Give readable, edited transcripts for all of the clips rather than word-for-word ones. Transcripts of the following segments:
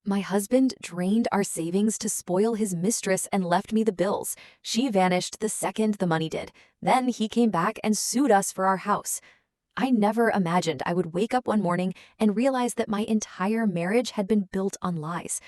My husband drained our savings to spoil his mistress and left me the bills. She vanished the second the money did. Then he came back and sued us for our house. I never imagined I would wake up one morning and realize that my entire marriage had been built on lies.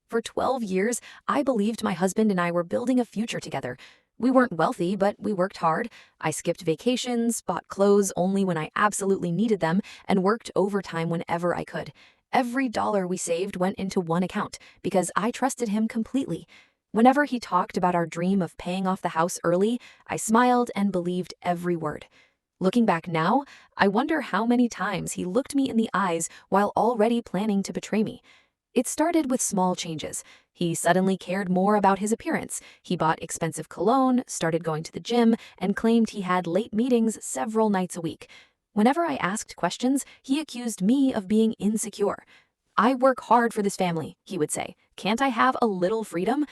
For 12 years, I believed my husband and I were building a future together. We weren't wealthy, but we worked hard. I skipped vacations, bought clothes only when I absolutely needed them, and worked overtime whenever I could. Every dollar we saved went into one account because I trusted him completely. Whenever he talked about our dream of paying off the house early, I smiled and believed every word. Looking back now, I wonder how many times he looked me in the eyes while already planning to betray me. It started with small changes. He suddenly cared more about his appearance. He bought expensive cologne, started going to the gym, and claimed he had late meetings several nights a week. Whenever I asked questions, he accused me of being insecure. "I work hard for this family," he would say. "Can't I have a little freedom?"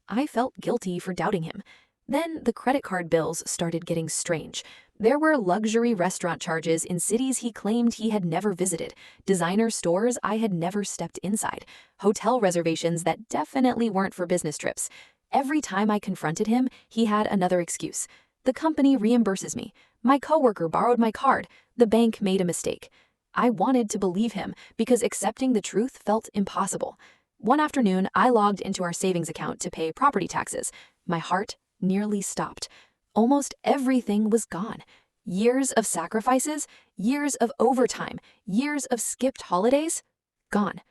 I felt guilty for doubting him. Then the credit card bills started getting strange. There were luxury restaurant charges in cities he claimed he had never visited, designer stores I had never stepped inside, hotel reservations that definitely weren't for business trips. Every time I confronted him, he had another excuse. "The company reimburses me. My coworker borrowed my card. The bank made a mistake." I wanted to believe him because accepting the truth felt impossible. One afternoon, I logged into our savings account to pay property taxes. My heart nearly stopped. Almost everything was gone. Years of sacrifices, years of overtime, years of skipped holidays, gone.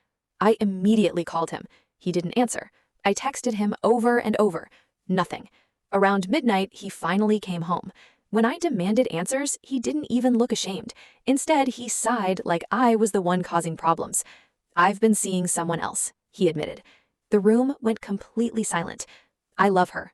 I immediately called him. He didn't answer. I texted him over and over. Nothing. Around midnight, he finally came home. When I demanded answers, he didn't even look ashamed. Instead, he sighed like I was the one causing problems. "I've been seeing someone else," he admitted. The room went completely silent. "I love her."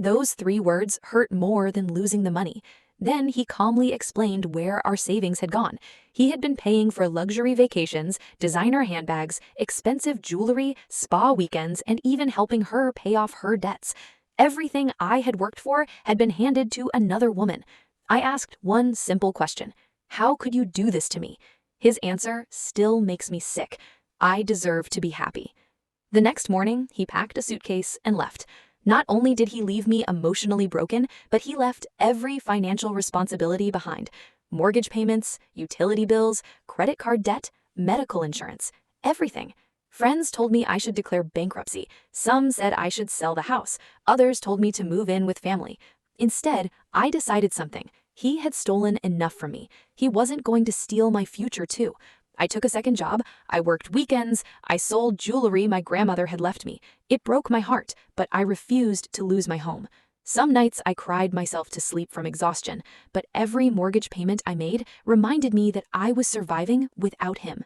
Those 3 words hurt more than losing the money. Then he calmly explained where our savings had gone. He had been paying for luxury vacations, designer handbags, expensive jewelry, spa weekends, and even helping her pay off her debts. Everything I had worked for had been handed to another woman. I asked one simple question: "How could you do this to me?" His answer still makes me sick. "I deserve to be happy." The next morning, he packed a suitcase and left. Not only did he leave me emotionally broken, but he left every financial responsibility behind. Mortgage payments, utility bills, credit card debt, medical insurance, everything. Friends told me I should declare bankruptcy. Some said I should sell the house. Others told me to move in with family. Instead, I decided something. He had stolen enough from me. He wasn't going to steal my future too. I took a second job, I worked weekends, I sold jewelry my grandmother had left me. It broke my heart, but I refused to lose my home. Some nights I cried myself to sleep from exhaustion, but every mortgage payment I made reminded me that I was surviving without him.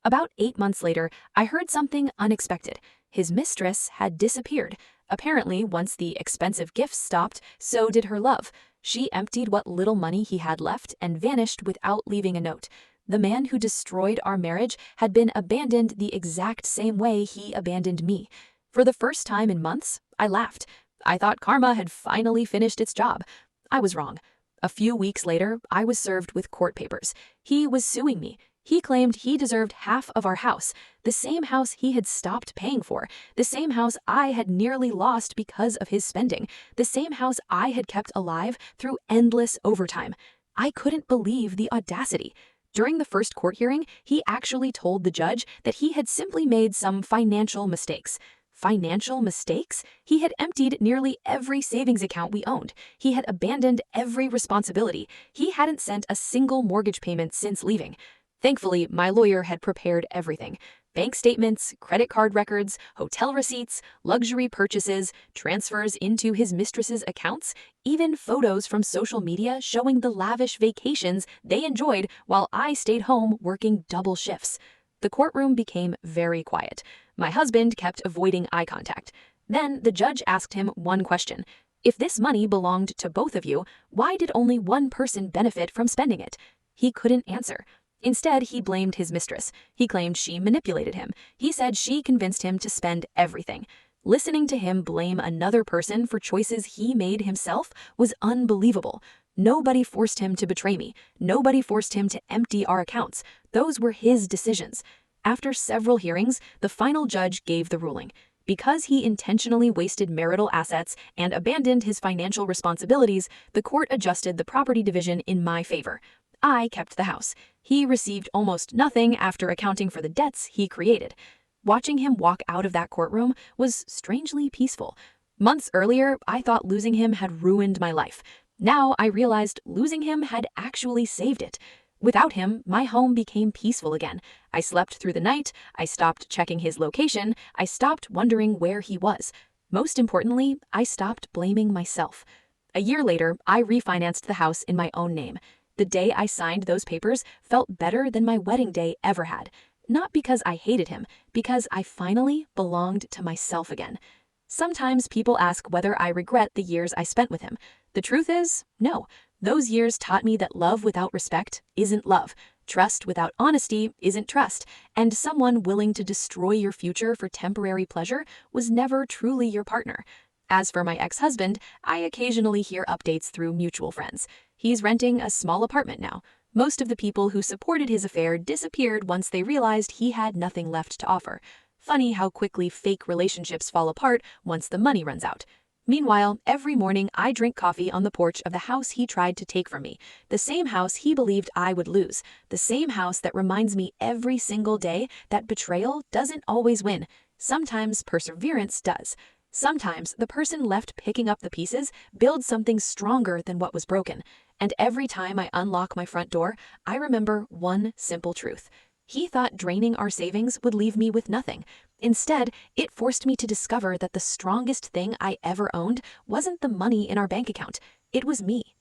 About 8 months later, I heard something unexpected. His mistress had disappeared. Apparently, once the expensive gifts stopped, so did her love. She emptied what little money he had left and vanished without leaving a note. The man who destroyed our marriage had been abandoned the exact same way he abandoned me. For the first time in months, I laughed. I thought karma had finally finished its job. I was wrong. A few weeks later, I was served with court papers. He was suing me. He claimed he deserved half of our house, the same house he had stopped paying for, the same house I had nearly lost because of his spending, the same house I had kept alive through endless overtime. I couldn't believe the audacity. During the first court hearing, he actually told the judge that he had simply made some financial mistakes. Financial mistakes? He had emptied nearly every savings account we owned. He had abandoned every responsibility. He hadn't sent a single mortgage payment since leaving. Thankfully, my lawyer had prepared everything. Bank statements, credit card records, hotel receipts, luxury purchases, transfers into his mistress's accounts, even photos from social media showing the lavish vacations they enjoyed while I stayed home working double shifts. The courtroom became very quiet. My husband kept avoiding eye contact. Then the judge asked him one question. If this money belonged to both of you, why did only one person benefit from spending it? He couldn't answer. Instead, he blamed his mistress. He claimed she manipulated him. He said she convinced him to spend everything. Listening to him blame another person for choices he made himself was unbelievable. Nobody forced him to betray me. Nobody forced him to empty our accounts. Those were his decisions. After several hearings, the final judge gave the ruling. Because he intentionally wasted marital assets and abandoned his financial responsibilities, the court adjusted the property division in my favor. I kept the house. He received almost nothing after accounting for the debts he created. Watching him walk out of that courtroom was strangely peaceful. Months earlier, I thought losing him had ruined my life. Now I realized losing him had actually saved it. Without him, my home became peaceful again. I slept through the night, I stopped checking his location, I stopped wondering where he was. Most importantly, I stopped blaming myself. A year later, I refinanced the house in my own name. The day I signed those papers felt better than my wedding day ever had. Not because I hated him, because I finally belonged to myself again. Sometimes people ask whether I regret the years I spent with him. The truth is, no. Those years taught me that love without respect isn't love, trust without honesty isn't trust, and someone willing to destroy your future for temporary pleasure was never truly your partner. As for my ex-husband, I occasionally hear updates through mutual friends. He's renting a small apartment now. Most of the people who supported his affair disappeared once they realized he had nothing left to offer. Funny how quickly fake relationships fall apart once the money runs out. Meanwhile, every morning I drink coffee on the porch of the house he tried to take from me, the same house he believed I would lose, the same house that reminds me every single day that betrayal doesn't always win. Sometimes perseverance does. Sometimes the person left picking up the pieces builds something stronger than what was broken. And every time I unlock my front door, I remember one simple truth. He thought draining our savings would leave me with nothing. Instead, it forced me to discover that the strongest thing I ever owned wasn't the money in our bank account. It was me.